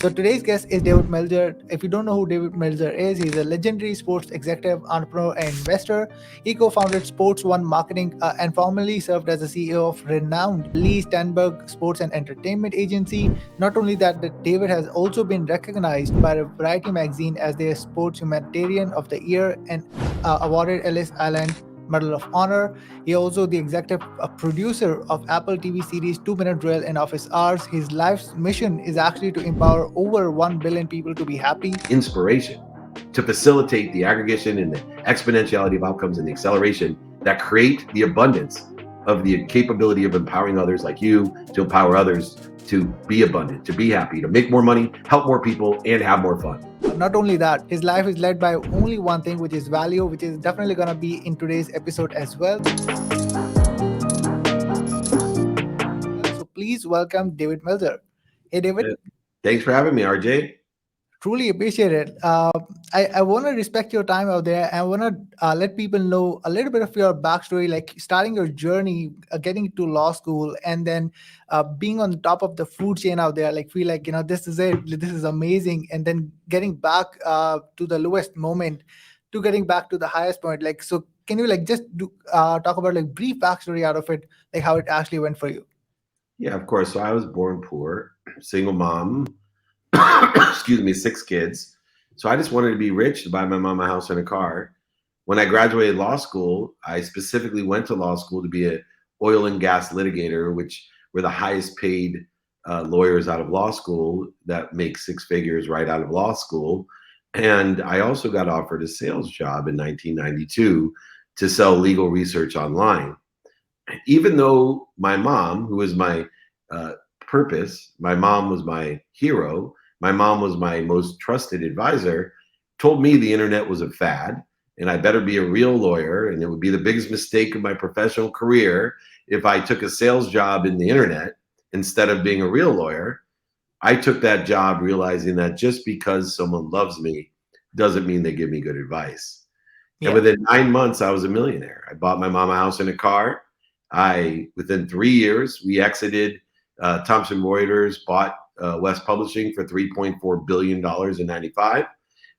So today's guest is David Melzer. If you don't know who David Melzer is, he's a legendary sports executive, entrepreneur, and investor. He co-founded Sports One Marketing and formerly served as the CEO of renowned Lee Steinberg Sports and Entertainment Agency. Not only that, David has also been recognized by Variety magazine as their Sports Humanitarian of the Year and awarded Ellis Island Medal of Honor. He also the executive producer of Apple TV series 2 Minute Drill in Office Hours. His life's mission is actually to empower over 1 billion people to be happy. Inspiration to facilitate the aggregation and the exponentiality of outcomes and the acceleration that create the abundance of the capability of empowering others like you to empower others to be abundant, to be happy, to make more money, help more people, and have more fun. Not only that, his life is led by only one thing, which is value, which is definitely going to be in today's episode as well. So please welcome David Melzer. Hey, David. Thanks for having me, RJ. Truly appreciate it. I want to respect your time out there. I want to let people know a little bit of your backstory, like starting your journey, getting to law school, and then being on the top of the food chain out there. Like feel like this is it, this is amazing, and then getting back to the lowest moment, to getting back to the highest point. Like so, can you like just talk about like brief backstory out of it, like how it actually went for you? Yeah, of course. So I was born poor, single mom, excuse me, 6 kids. So I just wanted to be rich to buy my mom a house and a car. When I graduated law school, I specifically went to law school to be a oil and gas litigator, which were the highest paid lawyers out of law school that make 6 figures right out of law school. And I also got offered a sales job in 1992 to sell legal research online. Even though my mom, who was my purpose, my mom was my hero, my mom was my most trusted advisor, told me the internet was a fad and I better be a real lawyer. And it would be the biggest mistake of my professional career if I took a sales job in the internet instead of being a real lawyer. I took that job realizing that just because someone loves me doesn't mean they give me good advice. Yeah. And within 9 months, I was a millionaire. I bought my mom a house and a car. Within 3 years, we exited Thomson Reuters, bought West Publishing for $3.4 billion in 95.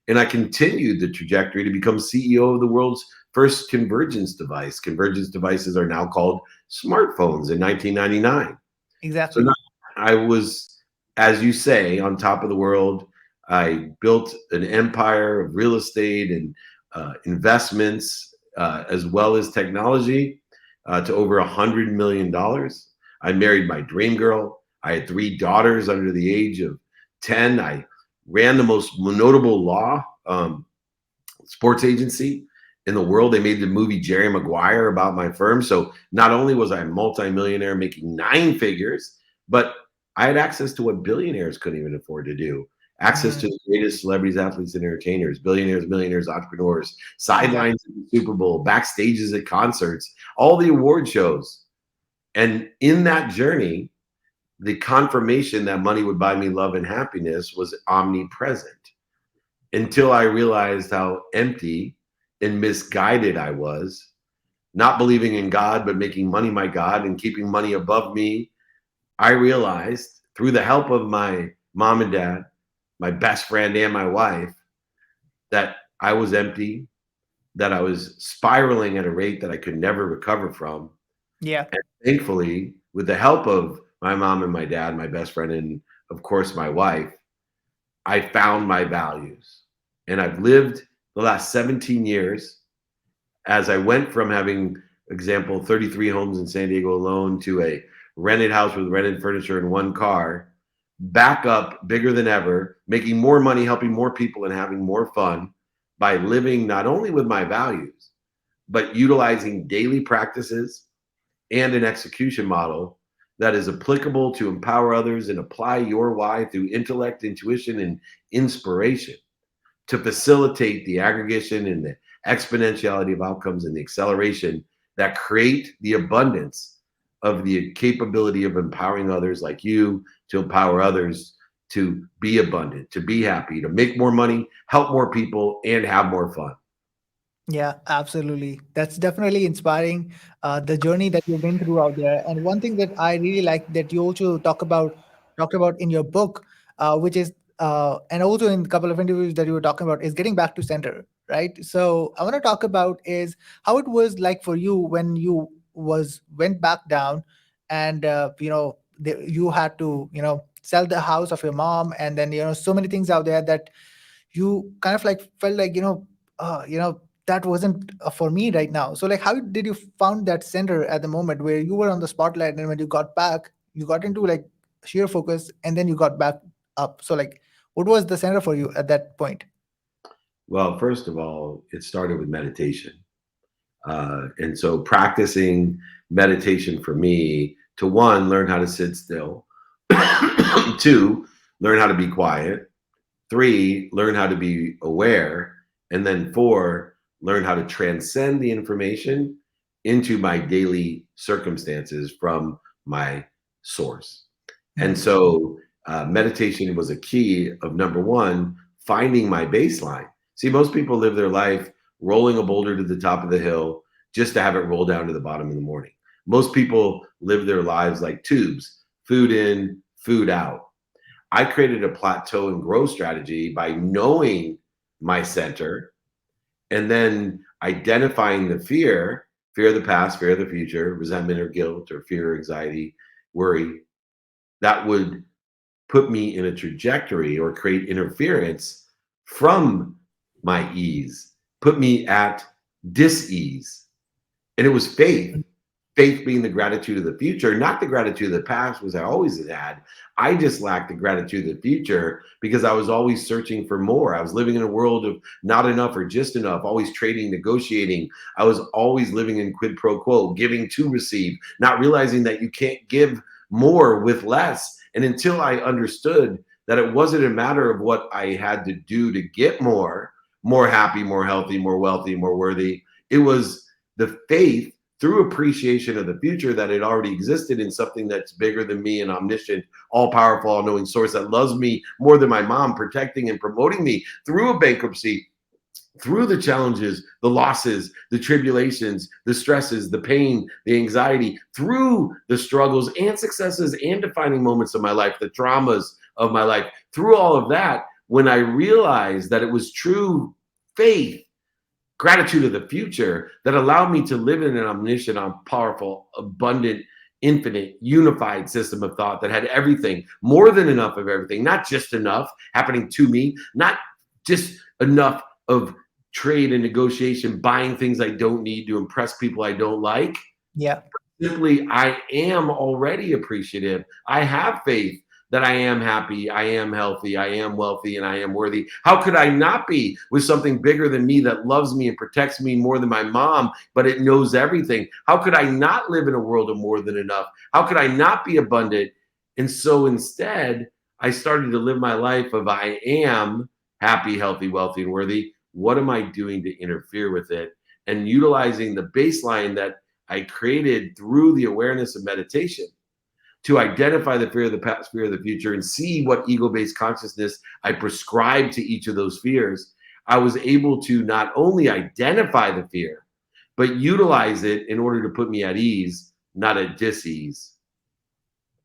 And I continued the trajectory to become CEO of the world's first convergence device. Convergence devices are now called smartphones in 1999. Exactly. So now I was, as you say, on top of the world. I built an empire of real estate and investments, as well as technology, to over $100 million. I married my dream girl. I had 3 daughters under the age of 10. I ran the most notable law sports agency in the world. They made the movie Jerry Maguire about my firm. So not only was I a multimillionaire making 9 figures, but I had access to what billionaires couldn't even afford to do. Access to the greatest celebrities, athletes, and entertainers, billionaires, millionaires, entrepreneurs, sidelines at the Super Bowl, backstages at concerts, all the award shows. And in that journey, the confirmation that money would buy me love and happiness was omnipresent until I realized how empty and misguided I was, not believing in God, but making money my God and keeping money above me. I realized through the help of my mom and dad, my best friend and my wife, that I was empty, that I was spiraling at a rate that I could never recover from. Yeah. And thankfully, with the help of my mom and my dad, my best friend, and of course my wife, I found my values. And I've lived the last 17 years as I went from having, example, 33 homes in San Diego alone to a rented house with rented furniture and 1 car, back up bigger than ever, making more money, helping more people, and having more fun by living not only with my values, but utilizing daily practices and an execution model that is applicable to empower others and apply your why through intellect, intuition, and inspiration to facilitate the aggregation and the exponentiality of outcomes and the acceleration that create the abundance of the capability of empowering others like you to empower others to be abundant, to be happy, to make more money, help more people, and have more fun. Yeah, absolutely. That's definitely inspiring, the journey that you've been through out there. And one thing that I really like that you also talked about in your book, which is and also in a couple of interviews that you were talking about, is getting back to center, right? So I want to talk about is how it was like for you when you went back down, and you had to sell the house of your mom, and then so many things out there that you kind of like felt like that wasn't for me right now. So like, how did you found that center at the moment where you were on the spotlight, and when you got back, you got into like sheer focus, and then you got back up? So like, what was the center for you at that point? Well, first of all, it started with meditation. And so practicing meditation for me to one, learn how to sit still, two, learn how to be quiet, three, learn how to be aware, and then four, learn how to transcend the information into my daily circumstances from my source. And Mm. so meditation was a key of number one, finding my baseline. See, most people live their life rolling a boulder to the top of the hill just to have it roll down to the bottom in the morning. Most people live their lives like tubes, food in, food out. I created a plateau and growth strategy by knowing my center and then identifying the fear of the past, fear of the future, resentment or guilt or fear or anxiety, worry, that would put me in a trajectory or create interference from my ease, put me at dis-ease. And it was faith being the gratitude of the future, not the gratitude of the past, was I always had. I just lacked the gratitude of the future because I was always searching for more. I was living in a world of not enough or just enough, always trading, negotiating. I was always living in quid pro quo, giving to receive, not realizing that you can't give more with less. And until I understood that it wasn't a matter of what I had to do to get more happy, more healthy, more wealthy, more worthy, it was the faith through appreciation of the future that it already existed in something that's bigger than me, an omniscient, all powerful, all knowing source that loves me more than my mom, protecting and promoting me through a bankruptcy, through the challenges, the losses, the tribulations, the stresses, the pain, the anxiety, through the struggles and successes and defining moments of my life, the traumas of my life, through all of that, when I realized that it was true faith, gratitude of the future that allowed me to live in an omniscient, powerful, abundant, infinite, unified system of thought that had everything, more than enough of everything, not just enough happening to me, not just enough of trade and negotiation, buying things I don't need to impress people I don't like. Yeah. Simply, I am already appreciative. I have faith that I am happy, I am healthy, I am wealthy, and I am worthy. How could I not be with something bigger than me that loves me and protects me more than my mom, but it knows everything? How could I not live in a world of more than enough? How could I not be abundant? And so instead, I started to live my life of I am happy, healthy, wealthy, and worthy. What am I doing to interfere with it? And utilizing the baseline that I created through the awareness of meditation to identify the fear of the past, fear of the future, and see what ego-based consciousness I prescribe to each of those fears. I was able to not only identify the fear, but utilize it in order to put me at ease, not at dis-ease.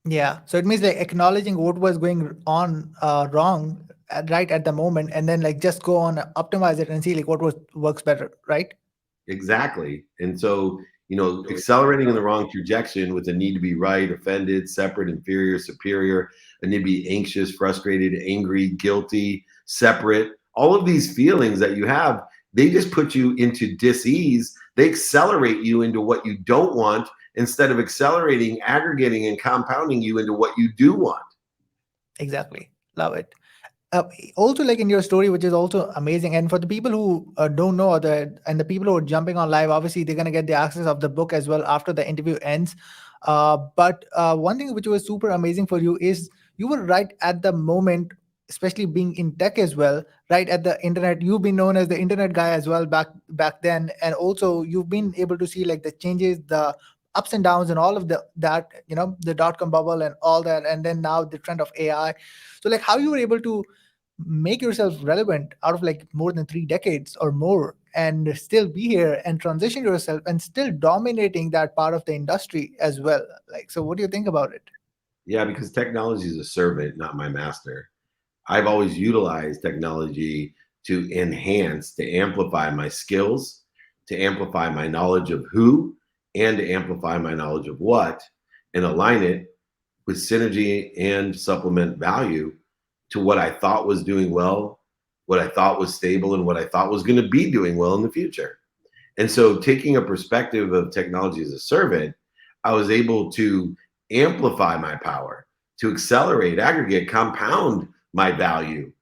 Yeah. So it means like acknowledging what was going on wrong right at the moment, and then like just go on optimize it and see like what works better, right? Exactly. And so, accelerating in the wrong trajectory with a need to be right, offended, separate, inferior, superior, a need to be anxious, frustrated, angry, guilty, separate, all of these feelings that you have, they just put you into dis-ease. They accelerate you into what you don't want instead of accelerating, aggregating, and compounding you into what you do want. Exactly. Love it. uh, Also, like in your story, which is also amazing, and for the people who don't know, and the people who are jumping on live, obviously they're going to get the access of the book as well after the interview ends. But one thing which was super amazing for you is you were right at the moment, especially being in tech as well, right at the internet. You've been known as the internet guy as well back then, and also you've been able to see like the changes, the ups and downs, and all of that, the dot-com bubble and all that, and then now the trend of AI. So like, how you were able to make yourself relevant out of like more than 3 decades or more, and still be here and transition yourself and still dominating that part of the industry as well. Like, so what do you think about it? Yeah, because technology is a servant, not my master. I've always utilized technology to enhance, to amplify my skills, to amplify my knowledge of who, and to amplify my knowledge of what, and align it with synergy and supplement value to what I thought was doing well, what I thought was stable, and what I thought was going to be doing well in the future. And so, taking a perspective of technology as a servant, I was able to amplify my power, to accelerate, aggregate, compound my value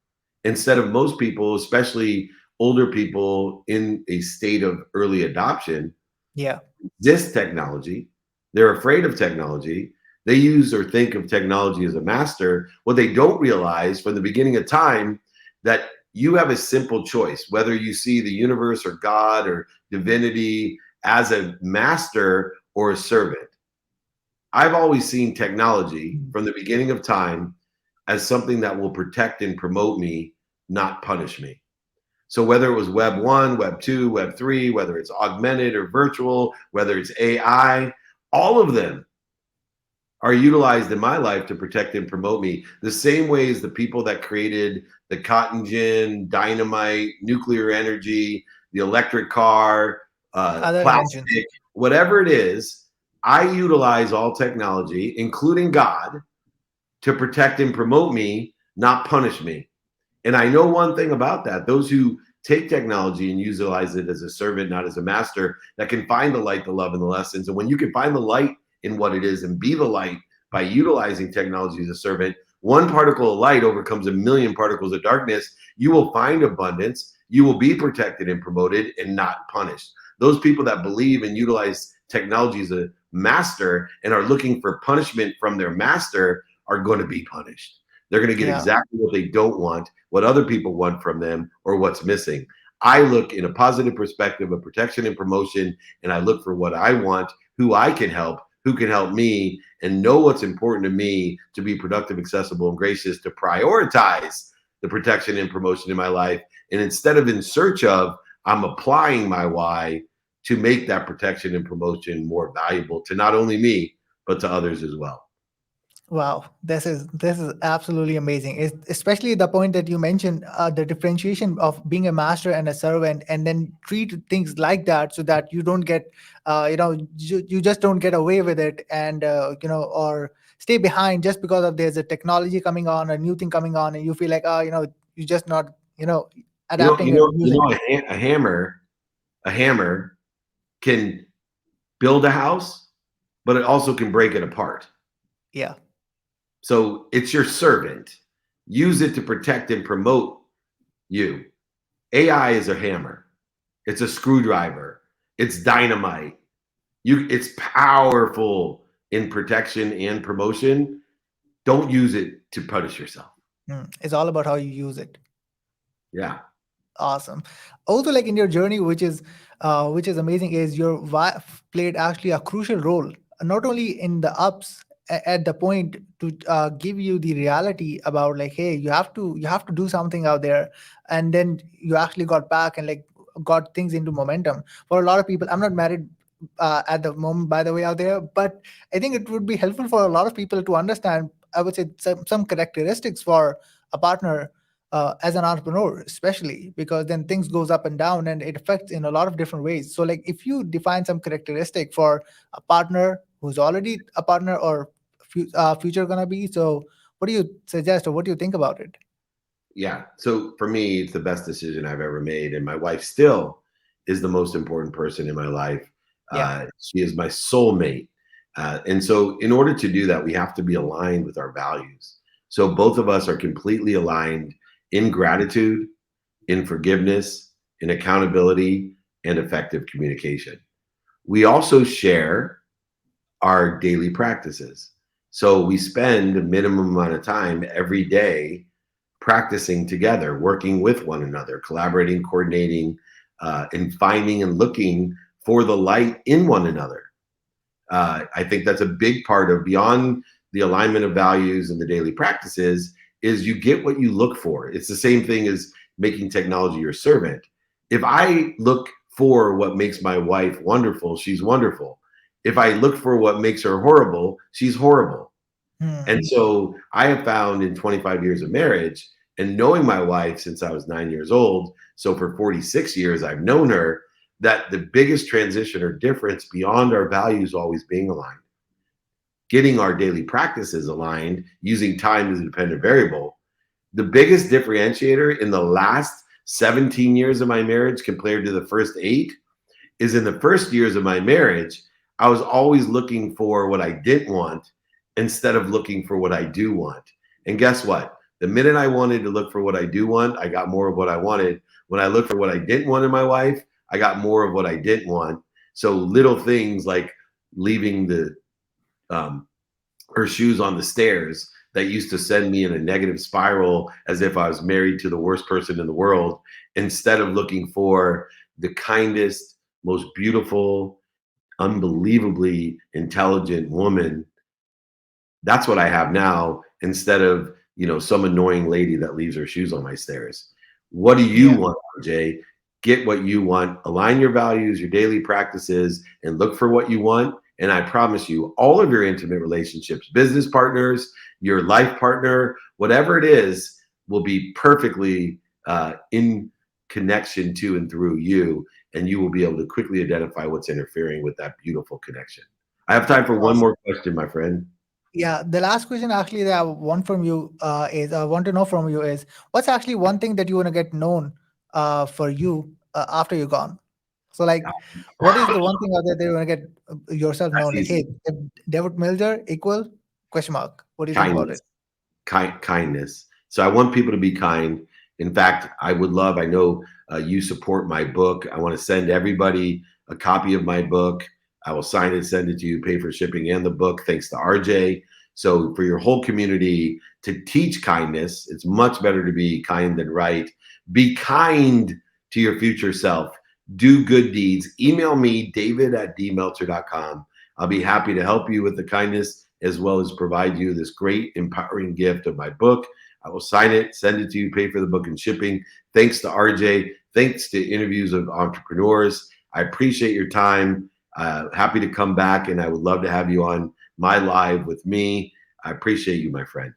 instead of most people, especially older people in a state of early adoption, Yeah. this technology. They're afraid of technology. They use or think of technology as a master. What they don't realize from the beginning of time that you have a simple choice, whether you see the universe or God or divinity as a master or a servant. I've always seen technology from the beginning of time as something that will protect and promote me, not punish me. So whether it was Web 1, Web 2, Web 3, whether it's augmented or virtual, whether it's AI, all of them are utilized in my life to protect and promote me. The same way as the people that created the cotton gin, dynamite, nuclear energy, the electric car, Other inventions. plastic, whatever it is, I utilize all technology, including God, to protect and promote me, not punish me. And I know one thing about that: those who take technology and utilize it as a servant, not as a master, that can find the light, the love, and the lessons. And when you can find the light in what it is and be the light by utilizing technology as a servant, one particle of light overcomes a million particles of darkness. You will find abundance. You will be protected and promoted and not punished. Those people that believe and utilize technology as a master and are looking for punishment from their master are going to be punished. They're going to get Yeah. exactly what they don't want, what other people want from them, or what's missing. I look in a positive perspective of protection and promotion, and I look for what I want, who I can help, who can help me, and know what's important to me to be productive, accessible, and gracious, to prioritize the protection and promotion in my life. And instead of in search of, I'm applying my why to make that protection and promotion more valuable to not only me, but to others as well. Wow, this is absolutely amazing. Especially the point that you mentioned, the differentiation of being a master and a servant, and then treat things like that, so that you don't get, you just don't get away with it, and or stay behind just because of there's a technology coming on, a new thing coming on, and you feel like, you're just not, You know, adapting you or know, you using know, it. a hammer can build a house, but it also can break it apart. Yeah, So it's your servant. Use it to protect and promote you. AI is a hammer. It's a screwdriver. It's dynamite. It's powerful in protection and promotion. Don't use it to punish yourself. It's all about how you use it. Yeah. Awesome. Also, like in your journey, which is amazing, is your wife played actually a crucial role, not only in the ups, at the point to give you the reality about, like, hey, you have to do something out there, and then you actually got back and, like, got things into momentum. For a lot of people, I'm not married at the moment, by the way, out there, but I think it would be helpful for a lot of people to understand, I would say, some characteristics for a partner, as an entrepreneur, especially because then things goes up and down, and it affects in a lot of different ways. So, like, if you define some characteristic for a partner who's already a partner, or future gonna be, so what do you suggest, or what do you think about it? Yeah. So for me, it's the best decision I've ever made. And my wife still is the most important person in my life. Yeah. She is my soulmate. And so, in order to do that, we have to be aligned with our values. So, both of us are completely aligned in gratitude, in forgiveness, in accountability, and effective communication. We also share our daily practices. So, we spend a minimum amount of time every day practicing together, working with one another, collaborating, coordinating, and finding and looking for the light in one another. I think that's a big part of, beyond the alignment of values and the daily practices, is you get what you look for. It's the same thing as making technology your servant. If I look for what makes my wife wonderful, she's wonderful. If I look for what makes her horrible, she's horrible. And Hmm. so I have found in 25 years of marriage, and knowing my wife since I was 9 years old, so for 46 years I've known her, that the biggest transition or difference beyond our values always being aligned, getting our daily practices aligned, using time as a dependent variable. The biggest differentiator in the last 17 years of my marriage compared to the first 8 is in the first years of my marriage, I was always looking for what I didn't want instead of looking for what I do want. And guess what? The minute I wanted to look for what I do want, I got more of what I wanted. When I looked for what I didn't want in my wife, I got more of what I didn't want. So little things like leaving the her shoes on the stairs that used to send me in a negative spiral as if I was married to the worst person in the world, instead of looking for the kindest, most beautiful, unbelievably intelligent woman. That's what I have now, instead of, some annoying lady that leaves her shoes on my stairs. What do you Yeah. want, RJ? Get what you want, align your values, your daily practices, and look for what you want. And I promise you, all of your intimate relationships, business partners, your life partner, whatever it is, will be perfectly in connection to and through you. And you will be able to quickly identify what's interfering with that beautiful connection. I have time for one Awesome. more question, my friend. Yeah, the last question actually that I want from you is I want to know from you is what's actually one thing that you want to get known for you after you're gone. So like, what is the one thing out there that you want to get yourself That's known? Like, hey, easy. David Milzer equal question mark. What do you think about Kindness. it? Kindness. So I want people to be kind. In fact, I know you support my book. I want to send everybody a copy of my book. I will sign it, send it to you, pay for shipping and the book, thanks to RJ. So for your whole community to teach kindness, it's much better to be kind than right. Be kind to your future self. Do good deeds. Email me, david@dmeltzer.com. I'll be happy to help you with the kindness, as well as provide you this great empowering gift of my book. I will sign it, send it to you, pay for the book and shipping. Thanks to RJ. Thanks to interviews of entrepreneurs. I appreciate your time. Happy to come back, and I would love to have you on my live with me. I appreciate you, my friend.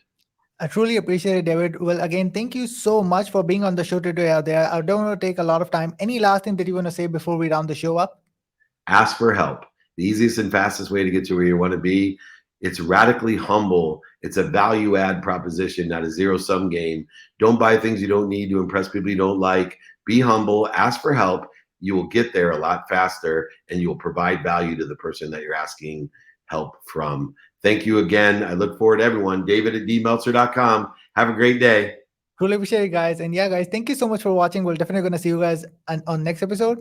I truly appreciate it, David. Well, again, thank you so much for being on the show today out there. I don't want to take a lot of time. Any last thing that you want to say before we round the show up? Ask for help. The easiest and fastest way to get to where you want to be. It's radically humble. It's a value add proposition, not a zero sum game. Don't buy things you don't need to impress people you don't like. Be humble, ask for help. You will get there a lot faster, and you will provide value to the person that you're asking help from. Thank you again. I look forward to everyone. David@dmeltzer.com. Have a great day. Truly appreciate it, guys. And yeah, guys, thank you so much for watching. We're definitely going to see you guys on next episode.